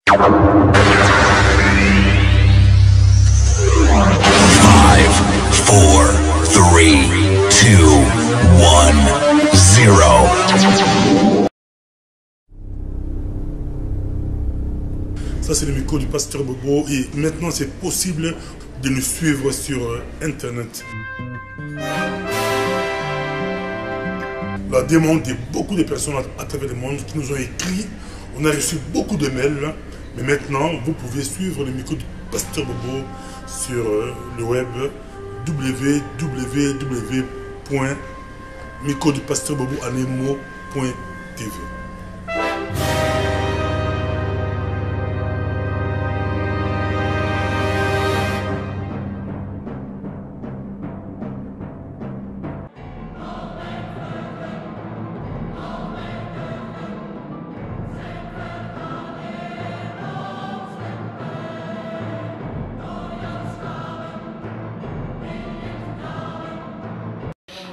Five, four, three, two, one, zero. Ça, c'est le micro du pasteur Bobo et maintenant, c'est possible de nous suivre sur Internet. La demande de beaucoup de personnes à travers le monde qui nous ont écrit. On a reçu beaucoup de mails, mais maintenant, vous pouvez suivre le micro du pasteur Bobo sur le web www.microdupasteur-bobo-anemo.tv.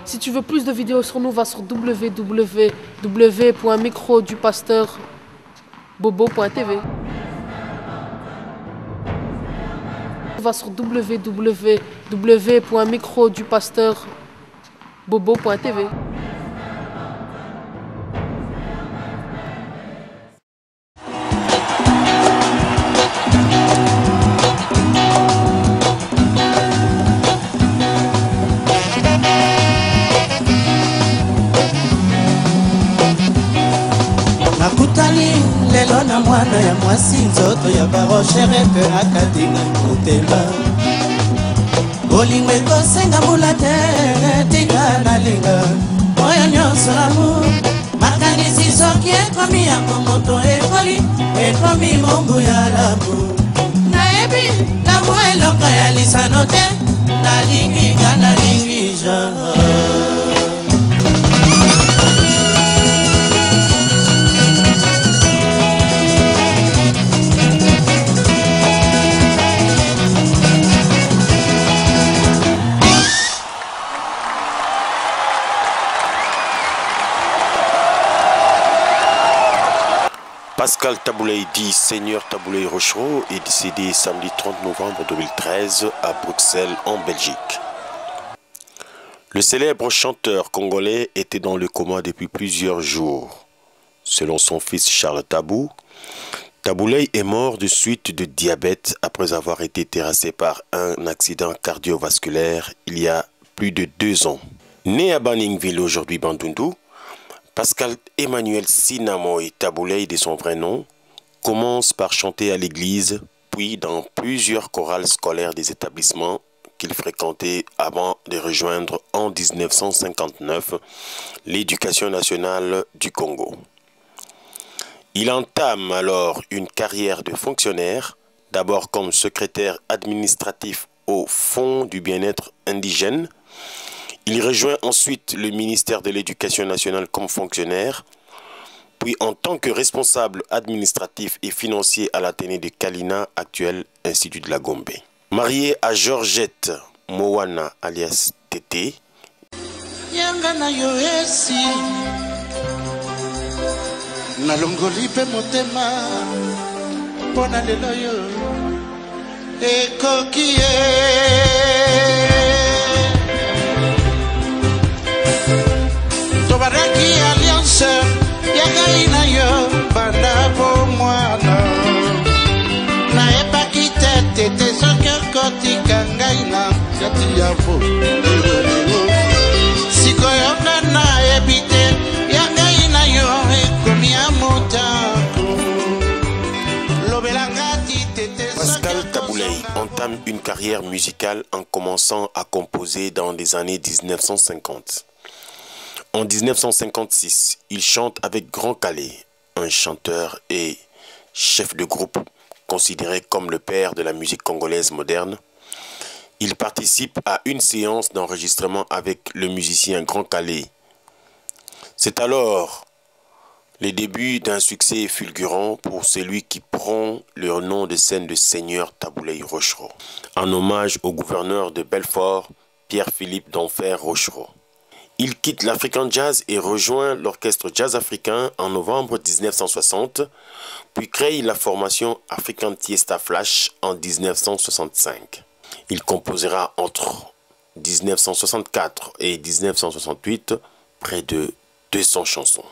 Si tu veux plus de vidéos sur nous, va sur www.microdupasteur-bobo.tv. Va sur www.microdupasteur-bobo.tv. Nakutani lelo na mwana ya mwasi nzoto ya barosherete akatinga motema bolingo ekosenga mbula te tika nalinga oyo nyonso lamu makanisi soki ekomi yango moto ekomi mombu ya lamu nayebi lamu eloko ya lisano te nalingi nga nalingi genre. Pascal Taboulay, dit Seigneur Taboulay Rochereau, est décédé samedi 30 novembre 2013 à Bruxelles, en Belgique. Le célèbre chanteur congolais était dans le coma depuis plusieurs jours. Selon son fils Charles Tabou, Taboulay est mort de suite de diabète après avoir été terrassé par un accident cardiovasculaire il y a plus de 2 ans. Né à Baningville, aujourd'hui Bandundu, Pascal Emmanuel Sinamoy Taboulay, de son vrai nom, commence par chanter à l'église, puis dans plusieurs chorales scolaires des établissements qu'il fréquentait avant de rejoindre en 1959 l'Éducation nationale du Congo. Il entame alors une carrière de fonctionnaire, d'abord comme secrétaire administratif au Fonds du bien-être indigène. Il rejoint ensuite le ministère de l'Éducation nationale comme fonctionnaire, puis en tant que responsable administratif et financier à l'Athénée de Kalina, actuel Institut de la Gombe. Marié à Georgette Mowana alias Tété, Tobaraki alliance yagaina yo banda po mwana na epaki tete soki kotika ngai na kati ya fo sikoyo na ebite yagaina yo ekomi ya motako lobelangati tete. Pascal Taboulay entame une carrière musicale en commençant à composer dans les années 1950. En 1956, il chante avec Grand Calais, un chanteur et chef de groupe considéré comme le père de la musique congolaise moderne. Il participe à une séance d'enregistrement avec le musicien Grand Calais. C'est alors le début d'un succès fulgurant pour celui qui prend le nom de scène de Seigneur Taboulay Rochereau, en hommage au gouverneur de Belfort, Pierre-Philippe d'Enfer Rochereau. Il quitte l'African Jazz et rejoint l'Orchestre Jazz Africain en novembre 1960, puis crée la formation African Tiesta Flash en 1965. Il composera entre 1964 et 1968 près de 200 chansons.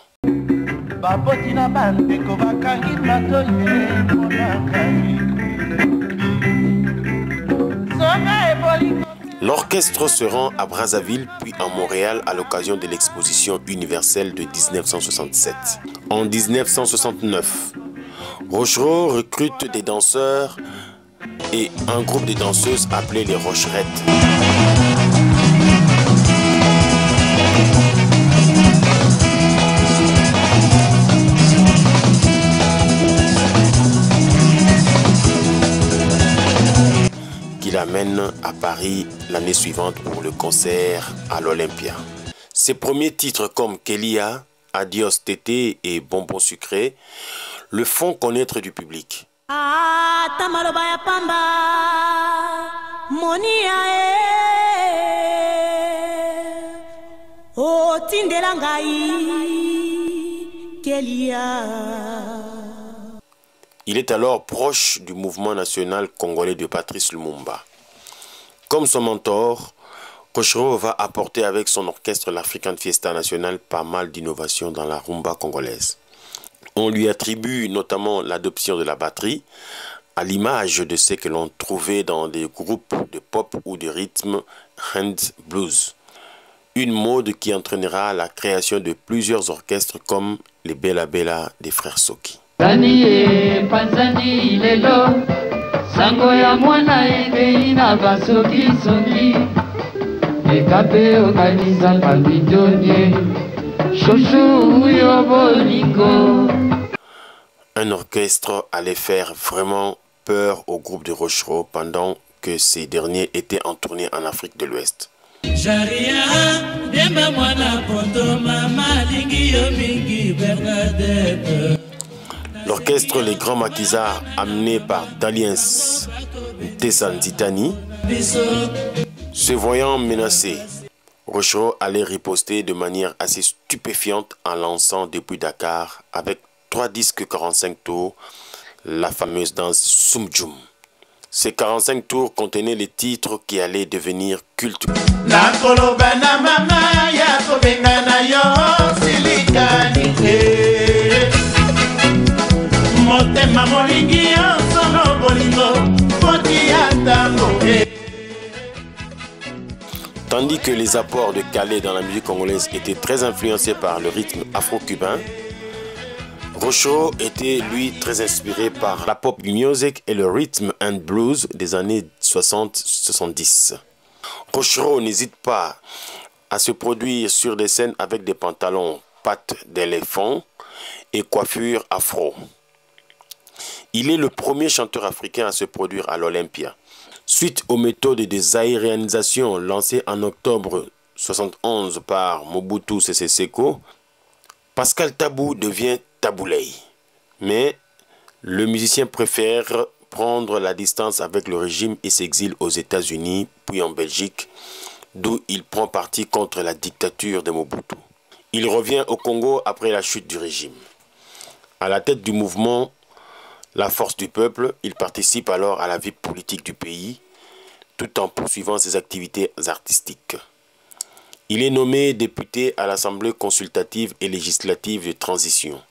L'orchestre se rend à Brazzaville puis à Montréal à l'occasion de l'exposition universelle de 1967. En 1969, Rochereau recrute des danseurs et un groupe de danseuses appelé les Rocherettes. Qu'il amène à Paris l'année suivante pour le concert à l'Olympia. Ses premiers titres comme Kélia, Adios Tété et Bonbon Sucré le font connaître du public. Il est alors proche du mouvement national congolais de Patrice Lumumba. Comme son mentor, Rochereau va apporter avec son orchestre l'African Fiesta National pas mal d'innovations dans la rumba congolaise. On lui attribue notamment l'adoption de la batterie, à l'image de ce que l'on trouvait dans des groupes de pop ou de rythme hand blues. Une mode qui entraînera la création de plusieurs orchestres comme les Bella Bella des frères Soki. Un orchestre allait faire vraiment peur au groupe de Rochereau pendant que ces derniers étaient en tournée en Afrique de l'Ouest. L'orchestre Les Grands Maquisards, amené par Daliens Tessanzitani, se voyant menacé, Rochereau allait riposter de manière assez stupéfiante en lançant depuis Dakar, avec 3 disques 45 tours, la fameuse danse Sumjum. Ces 45 tours contenaient les titres qui allaient devenir cultes. Tandis que les apports de Calais dans la musique congolaise étaient très influencés par le rythme afro-cubain, Rochereau était lui très inspiré par la pop music et le rhythm and blues des années 60-70. Rochereau n'hésite pas à se produire sur des scènes avec des pantalons pattes d'éléphant et coiffure afro. Il est le premier chanteur africain à se produire à l'Olympia. Suite aux méthodes des aérianisations lancées en octobre 1971 par Mobutu Sese Seko, Pascal Tabou devient Tabouley. Mais le musicien préfère prendre la distance avec le régime et s'exile aux États-Unis puis en Belgique, d'où il prend parti contre la dictature de Mobutu. Il revient au Congo après la chute du régime. À la tête du mouvement La Force du Peuple, il participe alors à la vie politique du pays, tout en poursuivant ses activités artistiques. Il est nommé député à l'Assemblée consultative et législative de transition.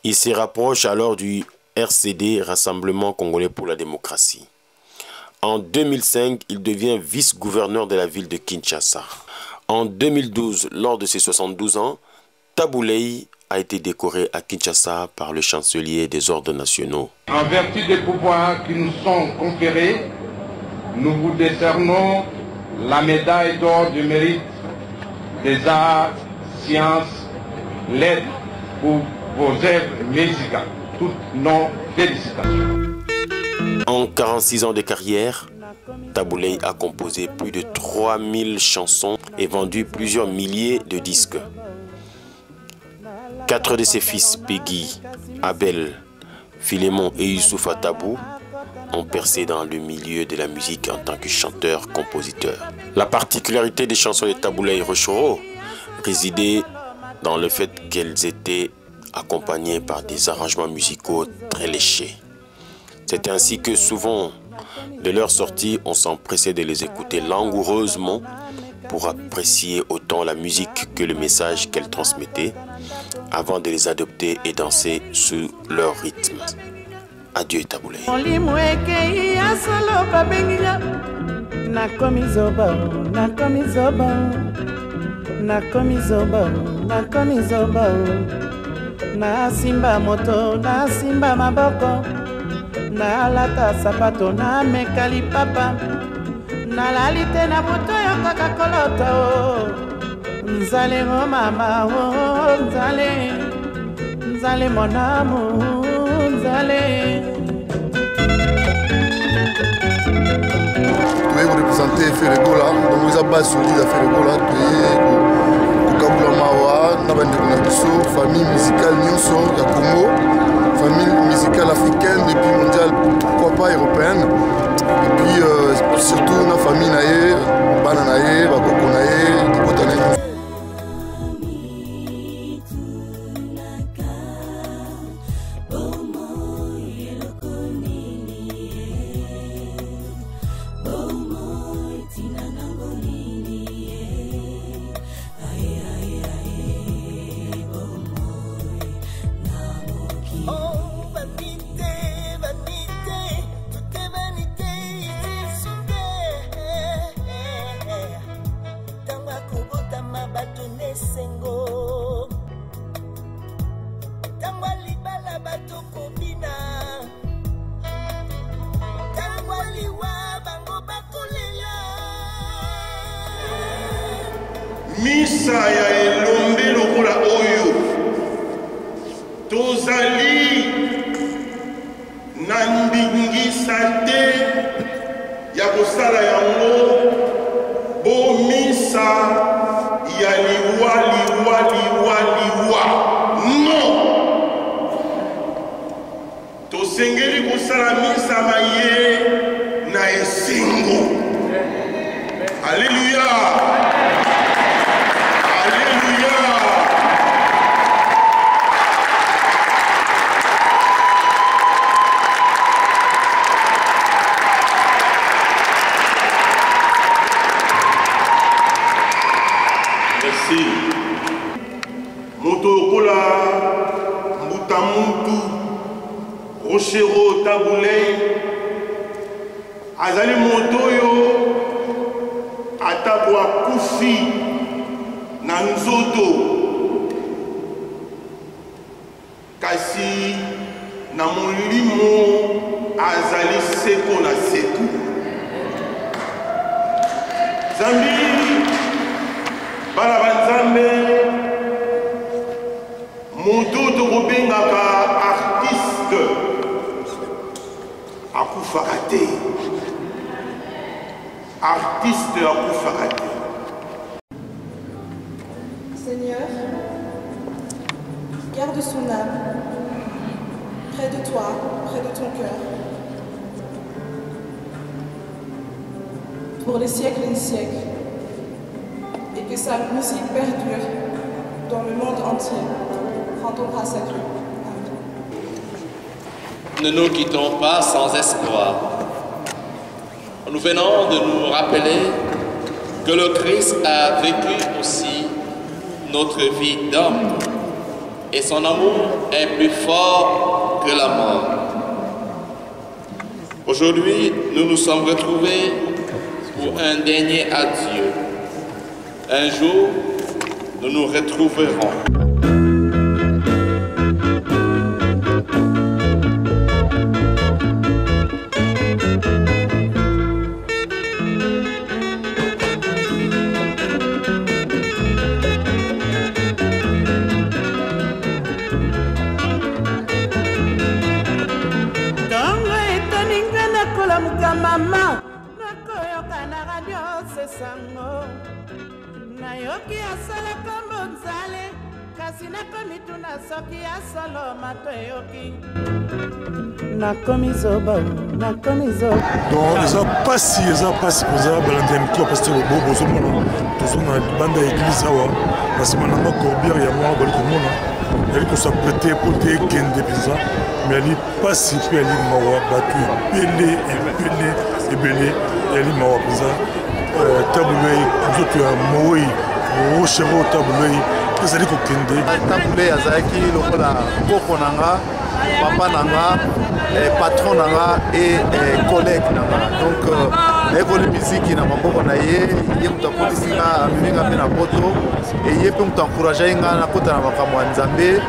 Il se rapproche alors du RCD, Rassemblement Congolais pour la démocratie. En 2005, il devient vice-gouverneur de la ville de Kinshasa. En 2012, lors de ses 72 ans, Tabouley a été décoré à Kinshasa par le chancelier des ordres nationaux. En vertu des pouvoirs qui nous sont conférés, nous vous décernons la médaille d'or du mérite des arts, sciences, lettres pour vos œuvres musicales. Toutes nos félicitations. En 46 ans de carrière, Tabouley a composé plus de 3000 chansons et vendu plusieurs milliers de disques. 4 de ses fils, Peggy, Abel, Philémon et Youssoufa Tabou, ont percé dans le milieu de la musique en tant que chanteur-compositeur. La particularité des chansons de Tabouley Rochereau, résidait dans le fait qu'elles étaient accompagnées par des arrangements musicaux très léchés. C'est ainsi que souvent, de leur sortie, on s'empressait de les écouter langoureusement pour apprécier autant la musique que le message qu'elles transmettaient avant de les adopter et danser sous leur rythme. Adieu Taboulé. Na simba moto, na simba maboko, na lata sapato, na mekali papa, na lalite na moto yo kaka kolota o. Nzale mo mama o, nzale, nzale mon amour, nzale. Tu es représenté Ferregola, donc vous avez basé solide à Ferregola, tu es famille musicale Nyonso, il y a Congo, famille musicale africaine et puis mondiale, pourquoi pas européenne. Et puis surtout la famille Naye, Bananaye, Bakoko Naye, Botanaye. Misa ya elombe lokola oyo tozali na ndingisa te ya kosala yango bo misa ya liwa non tosengeli kosala misa maye na esengo. Alléluia. Motokola Mbutamuntu Rochero Taboulé azali motoyo atabwa kufi na nzoto kasi na molimo azali seko na seko. Zambi bana banzambe moto tokobengaka artiste akufaka te, artiste akufaka te. Seigneur, garde son âme près de toi, près de ton cœur, pour les siècles et les siècles, et que sa musique perdure dans le monde entier. Rendons grâce à Dieu. Ne nous quittons pas sans espoir. Nous venons de nous rappeler que le Christ a vécu aussi notre vie d'homme et son amour est plus fort que la mort. Aujourd'hui, nous nous sommes retrouvés pour un dernier adieu. Un jour, nous nous retrouverons. Mama, nakoyoka na radio sesango nayoki asala kombo nzale kasi nakomi tuna soki ya solo mato eyoki nakomi zoba donc eza pasi koza balandi ya mikro pasteur Bobo bozomona tozomona banda ya église awa na nsima nanga corbière ya mwa bali komona yali kosaprete po te ekende mpenza me yali pasi mpe yali mawa bato ebele yali mawa mpenza tabulei nzoto ya moi rochero tabulei ezali kokende tabulei azalaki lokola koko na nga papa na nga patron na nga e collègue na nga donc nayekoli miziki na maboko na ye moto akolisi nga amemi nga mpe na poto ye mpe moto encourage nga nakota na makambo ya nzambe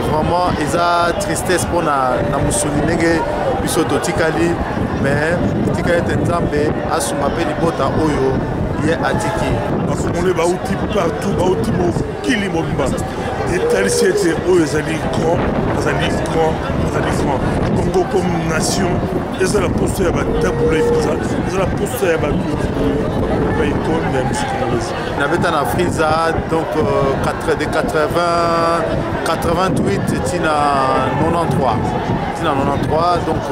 vraiment eza tristesse mpo na mosuni ndenge biso totikali mais totikali ete nzambe asunga mpe libota oyo ye atiki bafongole bauti partout bauti mokili mobimba etalisi ete oyo ezali grand congo comme nation eza la poste ya batabulei eza la poste ya bato baikone ya musique congolaise nabeta na friza donc de 88 tina 93 donc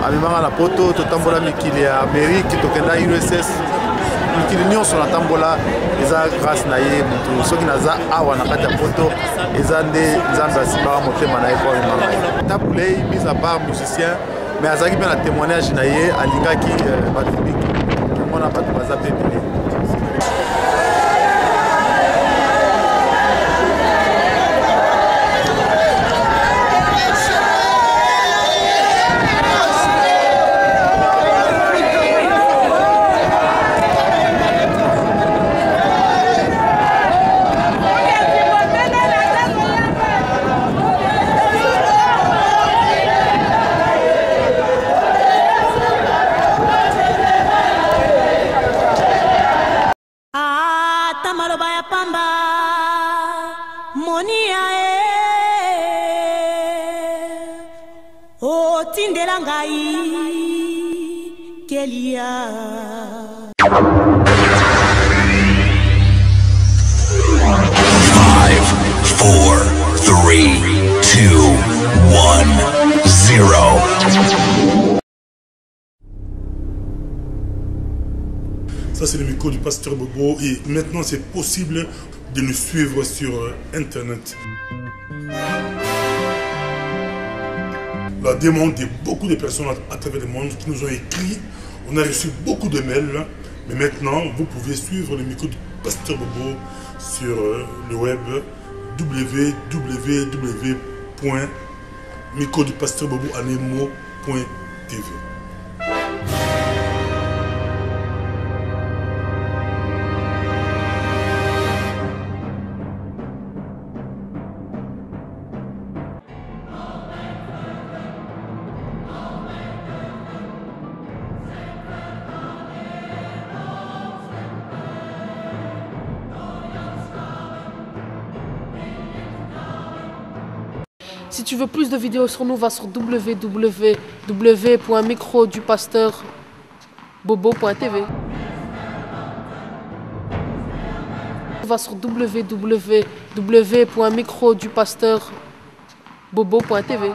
amemanga na poto totambola mikili ya amérique tokenda USS mikili nyonso natambola eza grâce na ye motu soki naza awa na kati ya poto eza nde nzambe asimbaka motema na ye po amemanga tabulei mise à part musicien mais azalaki mpe na témoignage na ye alingaki bato mingi omona bato baza mpe ebele Ça, c'est le micro du pasteur Bobo et maintenant c'est possible de nous suivre sur Internet. La demande de beaucoup de personnes à travers le monde qui nous ont écrit, on a reçu beaucoup de mails, mais maintenant vous pouvez suivre le micro du pasteur Bobo sur le web www.microdupasteur-bobo-anemo.tv. Si tu veux plus de vidéos sur nous, va sur www.microdupasteur-bobo.tv. Va sur www.microdupasteur-bobo.tv.